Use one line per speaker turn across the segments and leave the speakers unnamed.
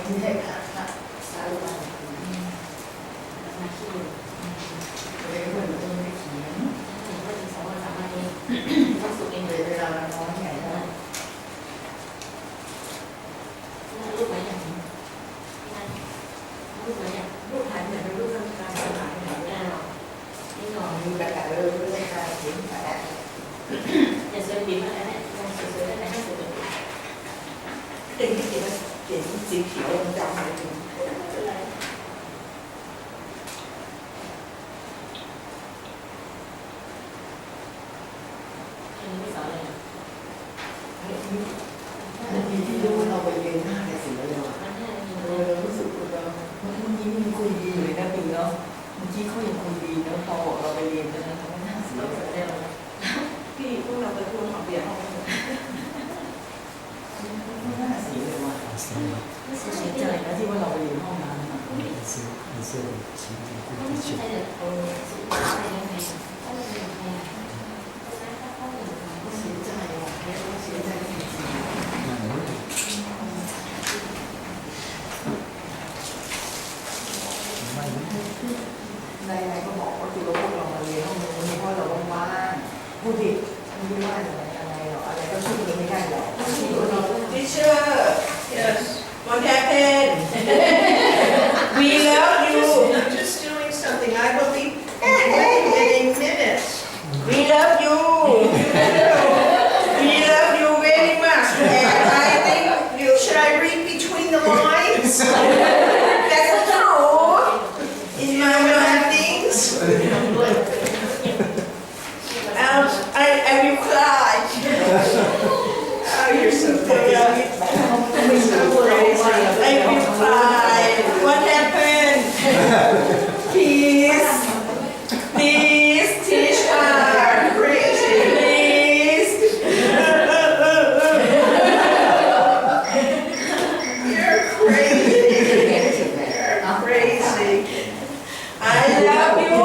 ที่ให้พระสารุวัน
มาคิดดู
เลยเพื่อนต้องไม่เขียน
เห็นว่าถึง2 วัน 3 วันเองต้องสุกเองเล
เลย ยเวลาเราน้อยใหญ่แล้ว
รูปไหมอย่างนี้รูปไหมอย่างรูปถ่ายเหมือนเป็นรูปการสลายเหมือนกันนี่หน่อย
มีแบบแบบเลยไม่ใช่เขียนแบบ
อย่าเซอร์บินอะไรเนี่ยลองสวยๆได้ไหมให้สวยๆ
เด็กที่เขียนเขียนสีเขียวมันจำอะไรถึงนาทีที่รู้เราไปเรียนหน้าในสิ่งเลยว่ะรู้สึกเราเมื่อกี้มันคุยดีเลยนะปีเนาะเมื่อกี้เขายังคุยดีนะพอเราไปเรียนกันนะทำให้หน้าเสียเลยพี่พวกเราไปพูดของเบียร์ห้องหน้าเสียเลยว่ะเสียใจนะที่ว่าเราไปเรียนห้องนั้นเสียใจว่ะเสียใจจริงในก็บอกว่าคือพวกเรามาเรียนห้องนี้เพราะเราว่างๆพูดดิไม่รู้ว่าอะไรหรอกอะไรก็ช่วยไม่ได้หรอก
Teacher, yes. What happened? We love you. I'm just doing something. I will be in minutes. We love you. We love you very much. And I think you should I read between the lines? That's true. In my writings. I will cry. Oh, you're so funny. So crazy. I will cry. What happened? Please. Please teach her. Crazy. Please. You're crazy. You're crazy. I love you.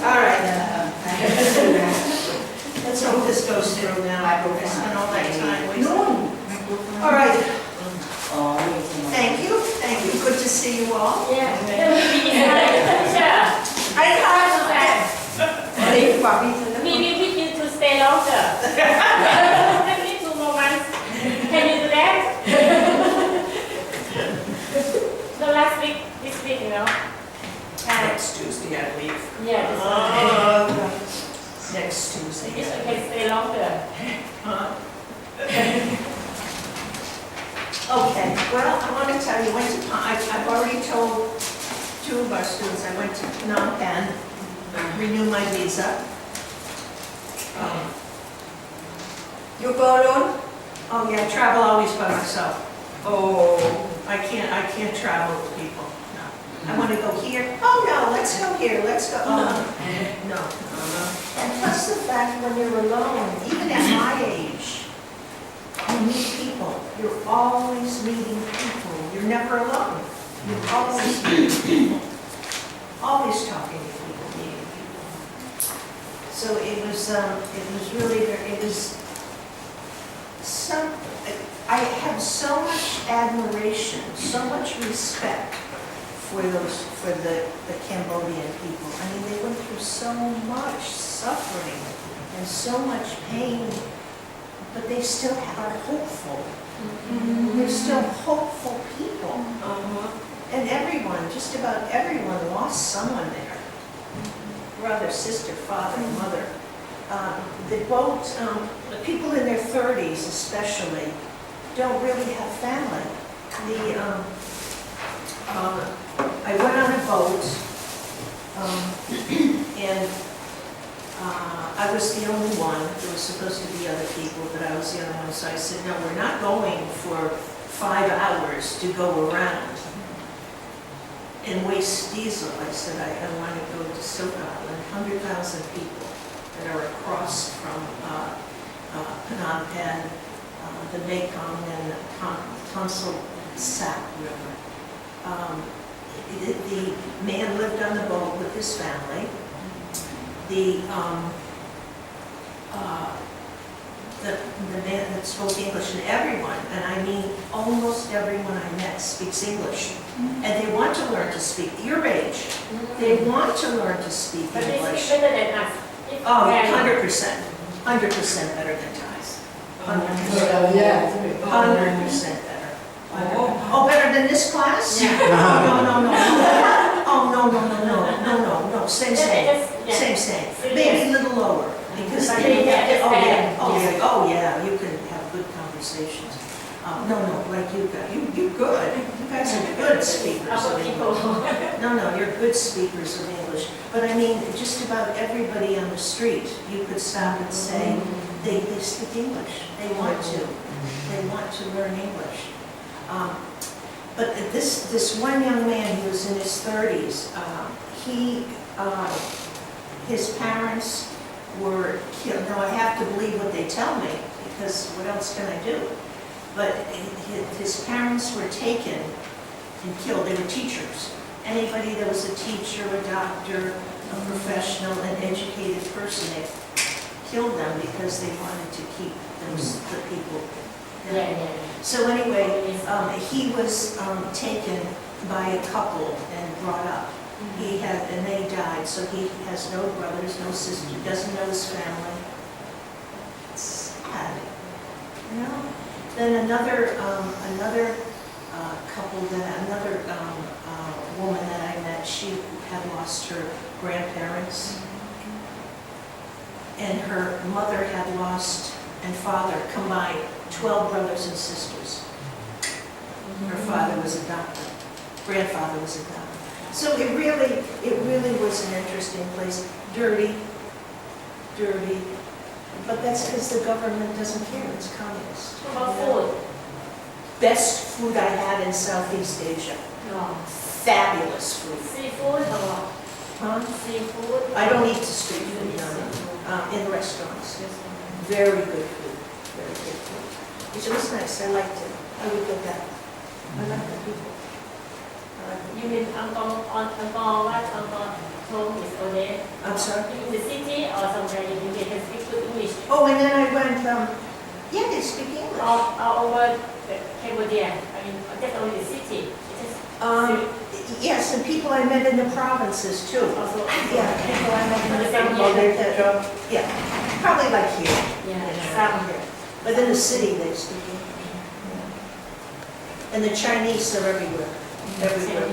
All right. Let's hope this goes through now. I spent all that time wasting. All right. Thank you. Thank you. Good to see you all.
Yeah.
I have.
We need you to stay longer. Maybe 2 more months. Can you do that? The last week, this week, you know.
Next Tuesday, I leave.
Yeah.
Next Tuesday.
If you can stay longer.
Okay. Well, I want to tell you, I've already told 2 of our students, I went to Phnom Penh, renew my visa. You go alone? Oh yeah, travel always by myself. Oh, I can't travel with people. No. I want to go here. Oh no, let's go here. Let's go. No. And plus the fact when you're alone, even at my age, you meet people. You're always meeting people. You're never alone. You're always meeting people. Always talking to people, meeting people. So it was really, it was some, I have so much admiration, so much respect for the Cambodian people. I mean, they went through so much suffering and so much pain, but they still are hopeful. They're still hopeful people. And everyone, just about everyone lost someone there. Brother, sister, father, mother. The people in their 30s especially, don't really have family. I went on a boat, and I was the only one. There was supposed to be other people, but I was the only one. So I said, no, we're not going for 5 hours to go around and waste diesel. I said, I want to go to Silk Island, 100,000 people that are across from Phnom Penh, the Mekong, and the Tonsil Sap River. The man lived on the boat with his family. the man that spoke English, and everyone, and I mean almost everyone I met speaks English. And they want to learn to speak, your age, they want to learn to speak
But they
English.
speak better than us. It's
Oh,
very-
100% better than Thais. 100%.
Yeah.
100% better. Oh, better than this class?
Yeah.
No, no, no. Oh, no, same, same. Maybe a little lower, because I mean, oh yeah, you can have good conversations. No, like you got, you're good. You guys are good speakers
Our
of
people.
English. No, you're good speakers of English. But I mean, just about everybody on the street, you could stop and say, they speak English. They want to. They want to learn English. But this one young man, he was in his 30s, his parents were killed. Now I have to believe what they tell me, because what else can I do? But his parents were taken and killed. They were teachers. Anybody that was a teacher, a doctor, a professional, an educated person, they killed them because they wanted to keep the people. So anyway, he was taken by a couple and brought up. And they died, so he has no brothers, no sisters, doesn't know his family. It's sad, you know? Then another woman that I met, she had lost her grandparents, and her mother had lost, and father combined, 12 brothers and sisters. Her father was a doctor, grandfather was a doctor. So it really was an interesting place. Dirty, but that's because the government doesn't care, it's communist.
About food.
Best food I had in Southeast Asia. Fabulous food.
Seafood or
Huh?
seafood?
I don't eat the street food, no, in restaurants. Very good food, very good food. It was nice, I liked it. I would go back. I like the people.
You mean Angkor what Angkor home is over there?
I'm sorry?
In the city or somewhere you can speak good English?
Oh, and then I went, yeah, they speak English.
All over Cambodia. I mean, just only the city.
Yes, and people I met in the provinces too.
Also,
Yeah, people I met in the provinces. Yeah, probably like here.
some.
But in the city, they speak English. And the Chinese are everywhere,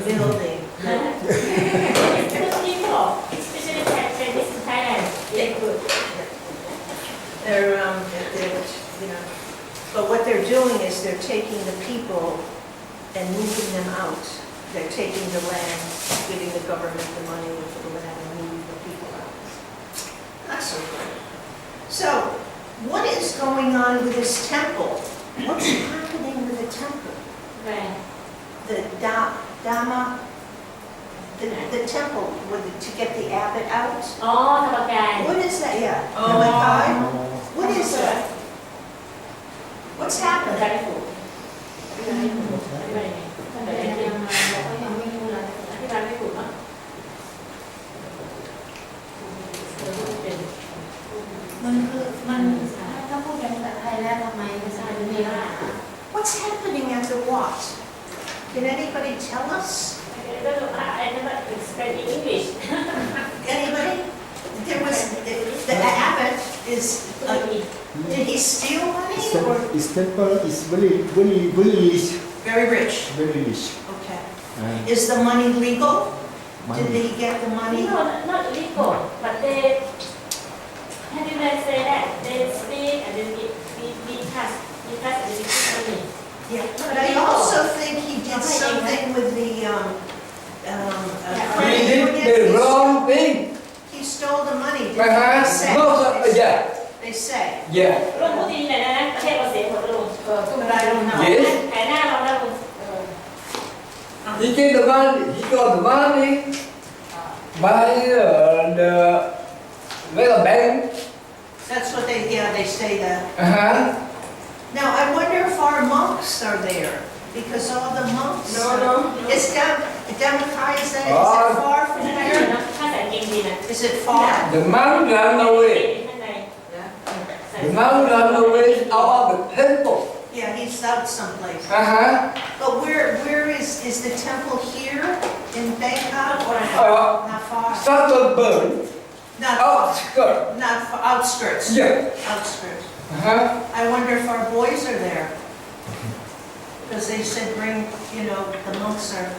building.
It's good people, especially Chinese to Thailand. They're good.
They're, you know, but what they're doing is they're taking the people and moving them out. They're taking the land, giving the government the money for the land and moving the people out. Not so good. So, what is going on with this temple? What's happening with the temple?
Right.
The Dhamma, the temple, to get the abbot out?
อ๋อธรรมกาย
What is that? Yeah. Namakai? What is that? What's
อธิ
happening?
บายไม่ถูกอธิบายไม่ถูกอธิบายยังไงอธิบายไม่ถูกเนาะ
มันถ้าพูดเป็นภาษาไทยแล้วทำไมภาษาไม่ได้
What's happening at the what? Can anybody tell us?
I never explain in English.
Anybody? There was, the abbot is, did he steal money or?
His temple is very rich.
Very rich.
Very rich.
Okay.
And
Is the money legal?
money.
Did they get the money?
No, not legal, but they, how do I say that? They speak and then we touch and then we keep money.
Yeah. But I also think he did something with the,
He did the wrong thing.
He stole the money, didn't
Uh-huh.
they
No,
say?
yeah,
They say.
yeah.
ลุงพูดดีๆหน่อยนะประเทศเราเสียหมดลุง
But I don't know.
Yes.
แผนหน้าเราแล้วลุง
He get the money. He got the money by the bank.
That's what they say that.
Uh-huh.
Now, I wonder if our monks are there, because all the monks.
No.
Is Dhammakai, is it
Oh.
far from
ถ้า
here?
ใส่เกงดีนะ
Is it far?
The monk run away.
ข้างในใส่
The man run away out of the temple.
Yeah, he's out someplace.
Uh-huh.
But where is the temple here in Bangkok or not far?
Suburban,
Not far,
outskirt.
not far, outskirts.
Yeah.
Outskirts.
Uh-huh.
I wonder if our boys are there. Because they said bring, the monks are,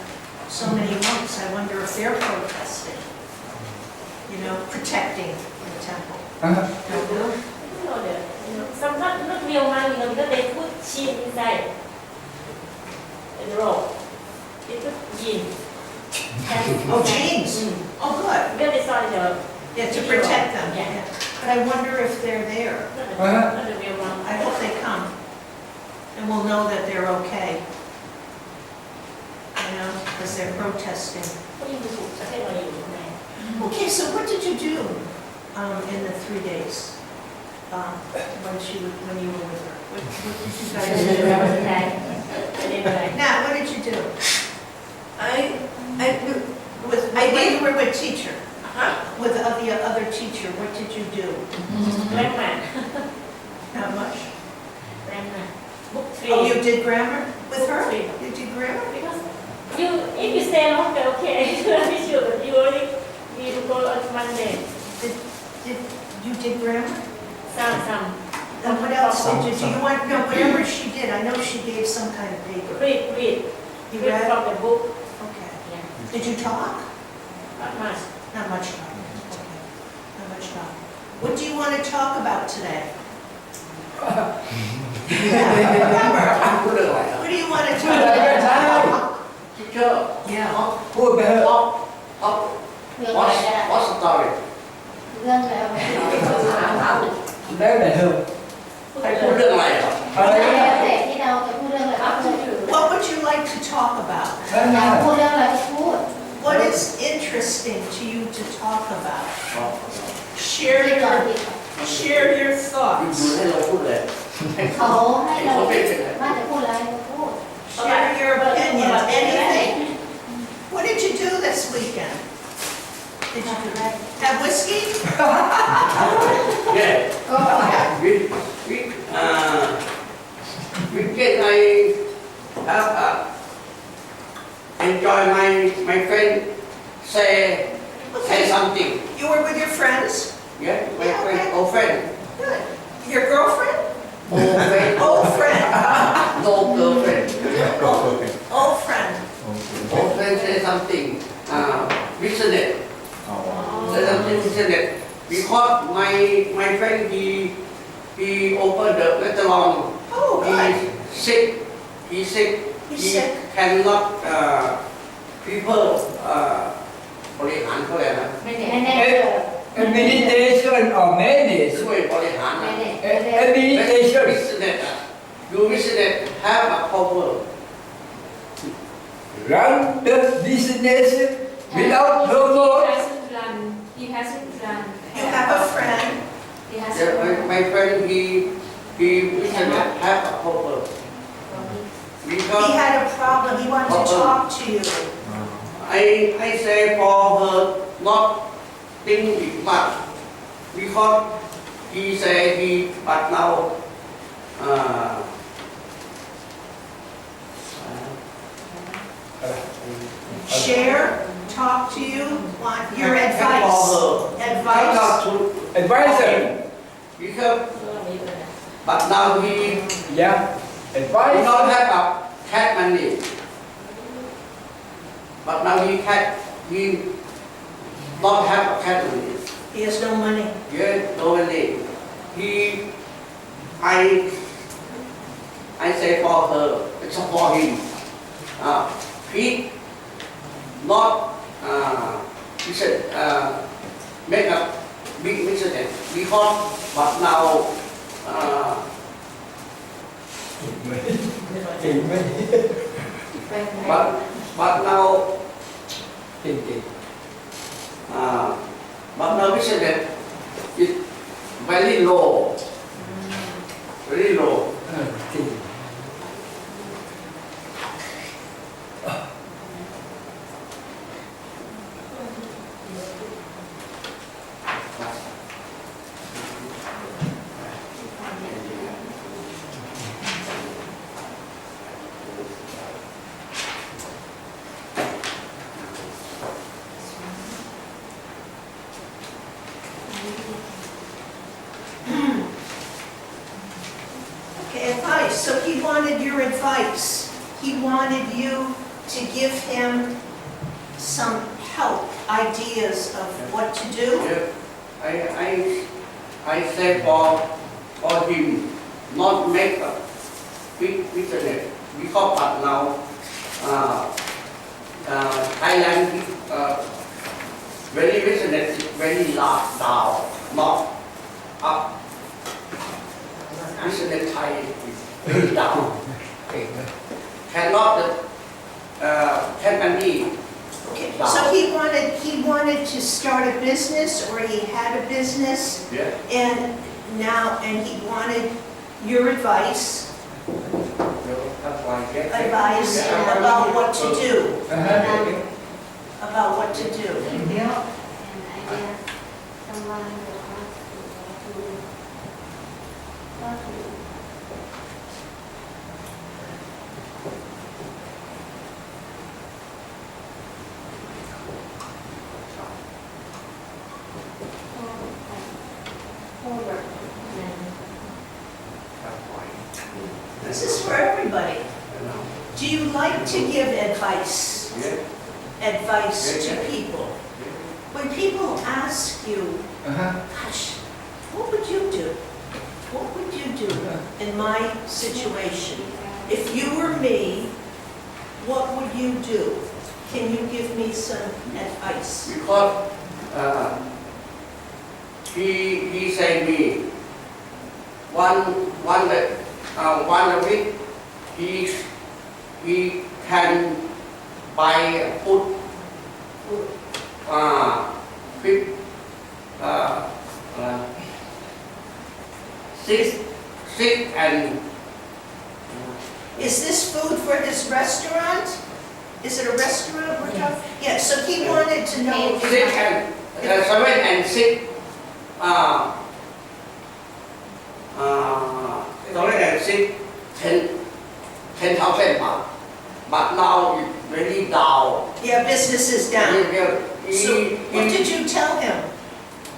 so many monks, I wonder if they're protesting. Protecting the temple.
Uh-huh.
Don't know.
Some not real money, because they put cheese inside the roll. They put jeans.
Oh, jeans?
Mm.
Oh, good.
Because they saw the
Yeah, to protect them.
Yeah.
But I wonder if they're there.
not the real one.
I hope they come. And we'll know that they're okay. Because they're protesting.
เขายังถูกประเทศเราอยู่ไหน
Okay, so what did you do in the 3 days when you were with her? What did you
เรา
guys
จะ
do?
เรียนอะไรจะเรียนอะไร
Nat, what did you do?
I
With
I
when
did-
you were with teacher?
Huh?
With the other teacher, what did you do?
แรงมาก
Not much.
แรงมาก book
Oh, you
three
did grammar with her?
Three.
You did grammar?
because if you stay longer okay I'm sure but you only need to go on Monday
Did you did grammar?
some
And what else did you do? You want, no, whatever she did, I know she gave some kind of paper.
read
You
read
read?
from the book
Okay.
yeah
Did you talk?
not much
Not much talk. Okay. Not much talk. What do you want to talk about today? Yeah, remember.
Put it like
What do you want to talk
that.
about?
Teacher,
Yeah.
put the up.
เรื่องอะไรก็ได้
What's the story?
เรื่องแล้วไม่เอา
Đấy là hương.
ให้พูดเรื่องอะไรอ่ะ
แล้วแต่ที่เราจะพูดเรื่องอะไรก็พูด
What would you like to talk about?
อยากพูดเรื่องอะไรก็พูด
What is interesting to you to talk about?
อ๋อ
Share
ที่ก่อน
your,
ที่ก่อน
share your
อยู่
thoughts.
ให้เราพูดเลย
เขาให้เราว่าจะพูดอะไรก็พูด
Share your opinions, anything. What did you do this weekend? Did you have whiskey?
Yeah
ก็
we weekend I have enjoy my friend say something
You were with your friends?
yeah my
Yeah,
friend
okay.
old friend
Good. Your girlfriend?
old friend
Old friend.
no girlfriend
Old friend.
old friend say something business say something business because my friend he opened the restaurant
Oh, good.
He's sick.
He's
He
sick.
cannot people บริหารเขาเลยนะ
ไม่แน่เจอ
Meditation or medicine.
ช่วยบริหาร
ไม่
นะ
แน่ไม่แน่
Meditation.
business อ่ะ you business have a problem
Run the business without trouble.
he hasn't run
You have a friend.
he
yeah, my friend he business have a problem
He
because
had a problem. He wanted to talk to you.
I say for her not think much because he say he but now
Share, talk to you, want your
for
advice.
her
Advice.
not to
Advisor.
because but now he
Yeah.
I
Advisor.
don't have a cat money. But now he don't have a cat money.
He has no money.
Yeah, no money. I say for her, it's for him. He not he said make a big mistake because but now but now but now business is very low, very low.
So he wanted your advice. He wanted you to give him some help, ideas of what to do.
Yeah. I say for him not make a big business because but now Thailand very business is very large down, not up. Business Thai is very down. Cannot can be.
Okay, so he wanted to start a business, or he had a business,
Yeah.
and he wanted your advice
That's why I get
about what to do,
Uh-huh.
about what to do.
an idea someone will ask you what to do. Homework.
This is for everybody. Do you like to give advice to people? When people ask you,
Uh-huh.
gosh, what would you do? What would you do in my situation? If you were me, what would you do? Can you give me some advice?
Because he said me one week he can buy food with six and
Is this food for his restaurant? Is it a restaurant we're talking? Yeah, so he wanted to know.
six and 7 and 6 7 and 6 10,000 baht, but now it's very down.
Yeah, business is down. So what did you tell him?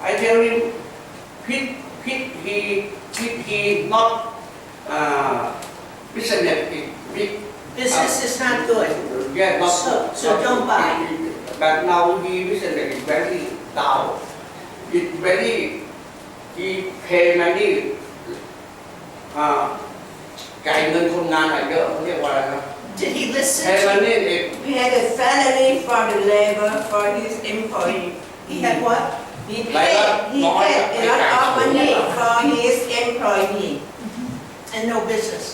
I tell him he not business is big.
Business is not good.
Yeah, not
So don't buy.
But now he business is very down. It's very he pay money จ่ายเงินคนงานเยอะเขาเรียกว่าอะไรครับ
Did he listen
pay
to
money
you?
is
He had a salary for the labor for his employee.
He had what?
He paid a lot of money for his employee.
And no business.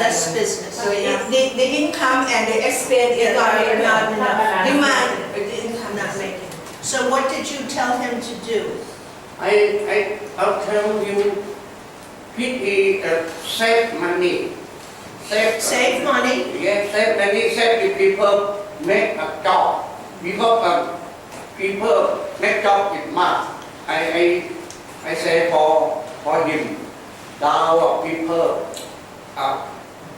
Less business.
So the income and the expense is not enough. Demand, the income not making.
So what did you tell him to do?
I'll tell you he save money.
Save money.
Yes, save money, save the people make a job. Because people make job is much. I say for him, now people are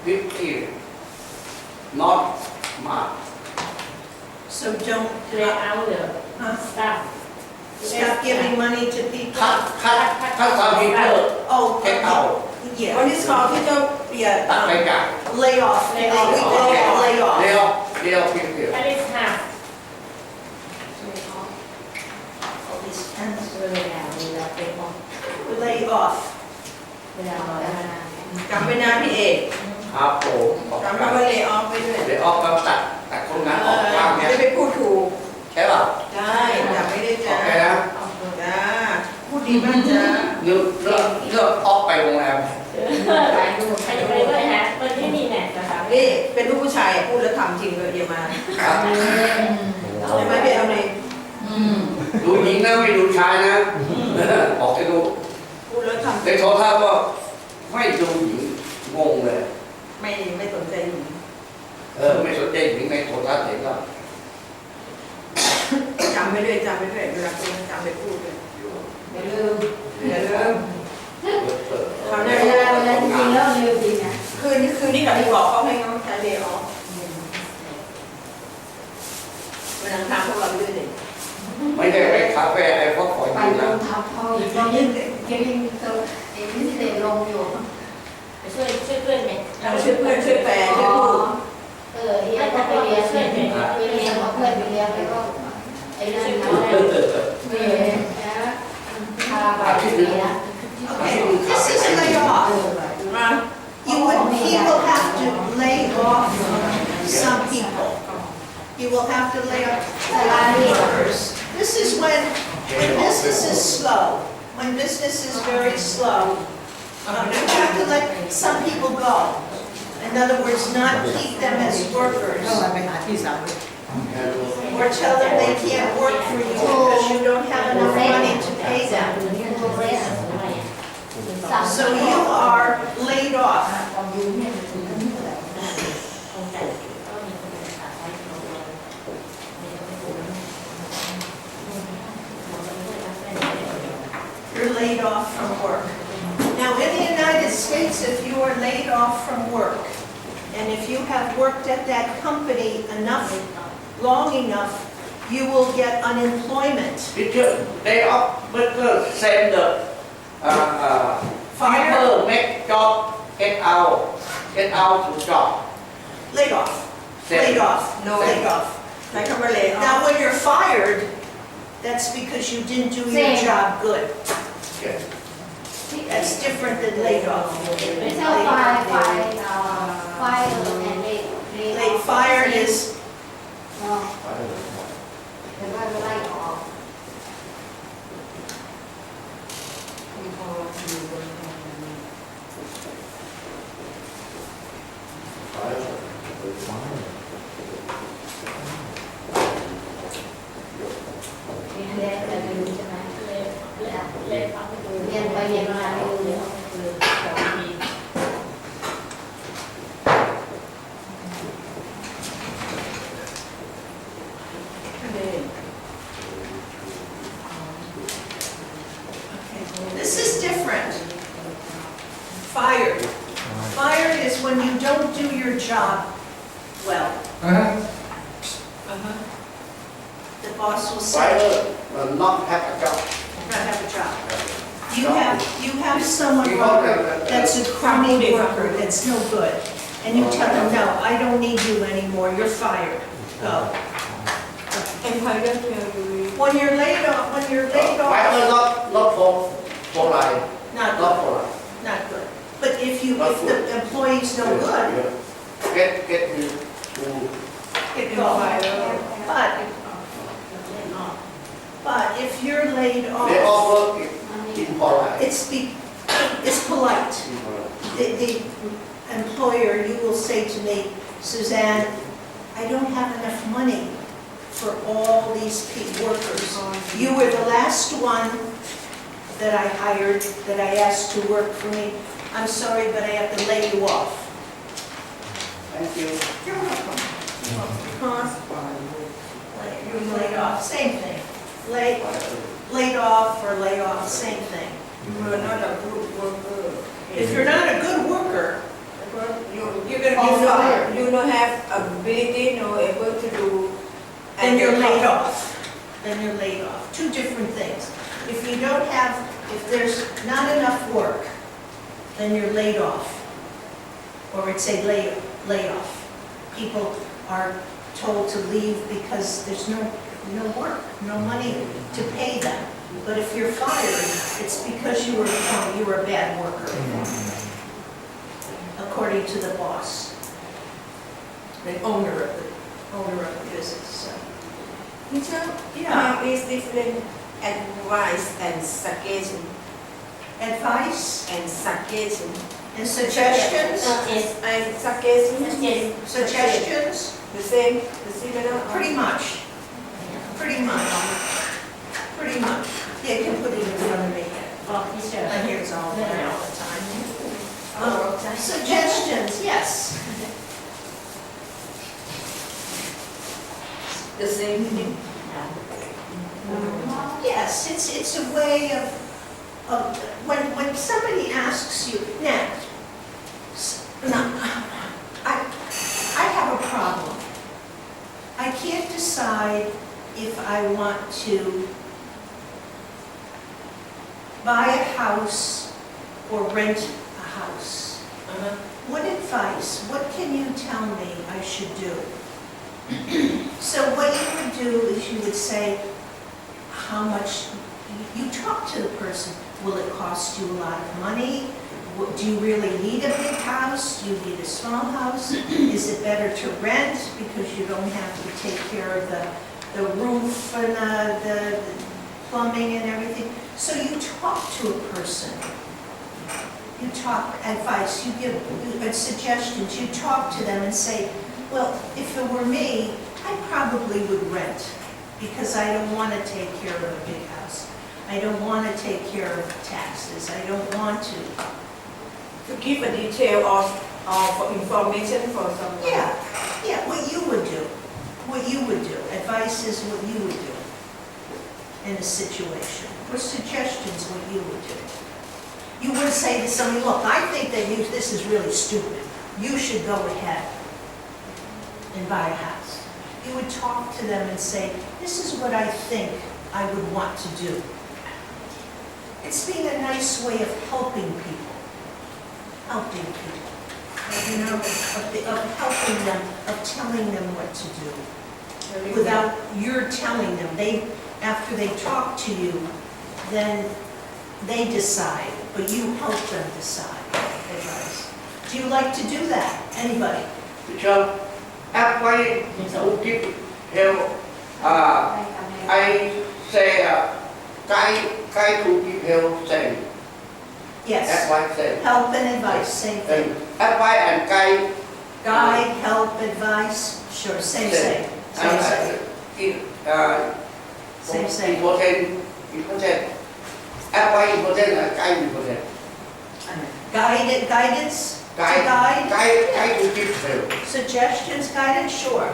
50, not much.
So don't
Clear out the stuff.
stop giving money to people.
Cut some people
Oh,
take out.
yeah.
What is called, he don't,
ตัดไปจ่าย
Lay off.
Lay
Oh, we call it lay off.
เลี้ยวเพียว
At least half.
All these pens.
เวลาเป็นของ
Lay off.
เวลาเราได้
จำไว้นะพี่เอก
ครับผมออก
จำคำว่า lay off ไว้ด้วย
เดี๋ยวออกก็ตัดคนงานออกบ้างเนี่ย
จะไปพูดถูก
ใช่ป่ะ
ได้จำไม่ได้
อ
จ้า
อกไปนะ
จ้า พูดดีมากจ้า
เลือกออกไปโรงแรม
ใครจะไปด้วยฮะคนที่มีแน็ตนะคะ
นี่เป็นลูกผู้ชายพูดแล้วทำจริงเลยอย่ามา
ครับ
ใช่ไหมพี่เอาใน
ดูหญิงนะไม่ดูชายนะออกไปดู
พูดแล้วท
ในโทรทัศน์ก็ไม่ดูหญิงงงเลย
ำไม่สนใจหญิง
ไม่สนใจหญิงในโทรทัศน์เห็นก็
จำไม่ด้วยเวลาคุณจำไปพูดเลยอย่าลืมคราวหน้า
เวลาจริงๆแล้วเร็วจริงนะ
คืนนี้กับที่บอกเขาให้เขาใช้ lay off วันอังคารพวกเราไปด้วยเลย
ไม่ได้ไปคาเฟ่อะไรเพราะขอ
ไป
ยืน
ล
นะ
งทับพ่อยังตัวเองตัวเองไม่ได้ลงอยู่
ช่วยเพื่อนไหม
อ
ช่วยเพื่อนช่วยแฟนช่วยพูด
เฮียก็ไปเรียนไปเรียนกับเพื่อนไปเรียนแล้วก็ไอ้นั่นนะแล้วพาไปเรียน
Okay, this is layoff. He will have to lay off some people. He will have to lay off workers. This is when business is slow, when business is very slow. You have to let some people go. In other words, not keep them as workers.
ไปหาที่สาว
Or tell them they can't work for you because you don't have enough money to pay them. So you are laid off. You're laid off from work. Now, in the United States, if you are laid off from work, and if you have worked at that company long enough, you will get unemployment.
Teacher, they off workers send the
Fire,
people make job get out to job.
laid off,
Send.
laid off,
No.
laid off.
ใช้คำว่าเลย
Now, when you're fired, that's because you didn't do your
Same.
job good.
Okay.
That's different than laid off.
ไม่ใช่ไฟ
Fired is
แต่ว่าไล่ออก เรียนแต่ไม่รู้ใช่ไหมเรียนไปเรียนมาไม่รู้เลย
This is different. Fired. Fired is when you don't do your job well. The boss will say,
Fire not have a job.
not have a job. You have someone worker that's a crummy worker, that's no good. And you tell them, no, I don't need you anymore, you're fired. Go.
Employer tell you
When you're laid off,
Fire not for life,
not
not
good,
for life.
not good. But if the employee's no good,
Get you to
it go. But if you're laid
they
off,
offer in polite.
it's polite. The employer, you will say to me, Suzanne, I don't have enough money for all these workers. You were the last one that I hired, that I asked to work for me. I'm sorry, but I have to lay you off.
Thank you.
You're welcome. You're laid off, same thing. Laid off or lay off, same thing.
you are not a good worker.
If you're not a good worker,
You're gonna be fired. You don't have ability, no able to do.
then you're laid off. Then you're laid off. Two different things. If there's not enough work, then you're laid off. Or it's a layoff. People are told to leave because there's no work, no money to pay them. But if you're fired, it's because you were a bad worker, according to the boss, the owner of the business. So,
Teacher,
Yeah.
is different advice and suggestion
advice
and suggestion.
and suggestions,
And suggestion,
suggestions,
the same, the similar.
pretty much. Yeah, you can put it in front of me.
บอกที่เชิญ
I hear it's all there all the time. Suggestions, yes.
The same thing.
Yes, it's a way of when somebody asks you, now, I have a problem. I can't decide if I want to buy a house or rent a house. what advice, what can you tell me I should do? So what you would do is you would say, how much, you talk to the person, will it cost you a lot of money? Do you really need a big house? Do you need a small house? Is it better to rent because you don't have to take care of the roof and the plumbing and everything? So you talk to a person. You talk advice, you give suggestions, you talk to them and say, well, if it were me, I probably would rent because I don't want to take care of a big house. I don't want to take care of taxes. I don't want to.
To give a detail of information for someone.
Yeah, what you would do. What you would do. Advice is what you would do in a situation. Or suggestions, what you would do. You wouldn't say to somebody, look, I think that this is really stupid. You should go ahead and buy a house. You would talk to them and say, this is what I think I would want to do. It's being a nice way of helping people. Helping people. You know, of helping them, of telling them what to do. Without you're telling them. After they talk to you, then they decide, but you help them decide. Advice. Do you like to do that? Anybody?
Teacher, advice to give help. I say, guide to give help, same.
Yes.
Advice, same.
Help and advice, same thing.
Advice and guide.
Guide, help, advice, sure, same. Same.
Important. Advice important and guide important.
Guidance, to guide.
Guide to give help.
Suggestions, guidance, sure.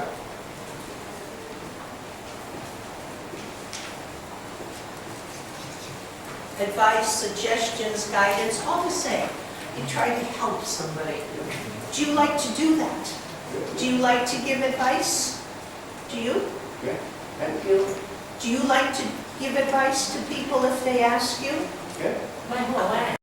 Advice, suggestions, guidance, all the same. You try to help somebody. Do you like to do that? Do you like to give advice? Do you?
Yeah, thank you.
Do you like to give advice to people if they ask you?
Yeah.
ไม่ห่วงว่า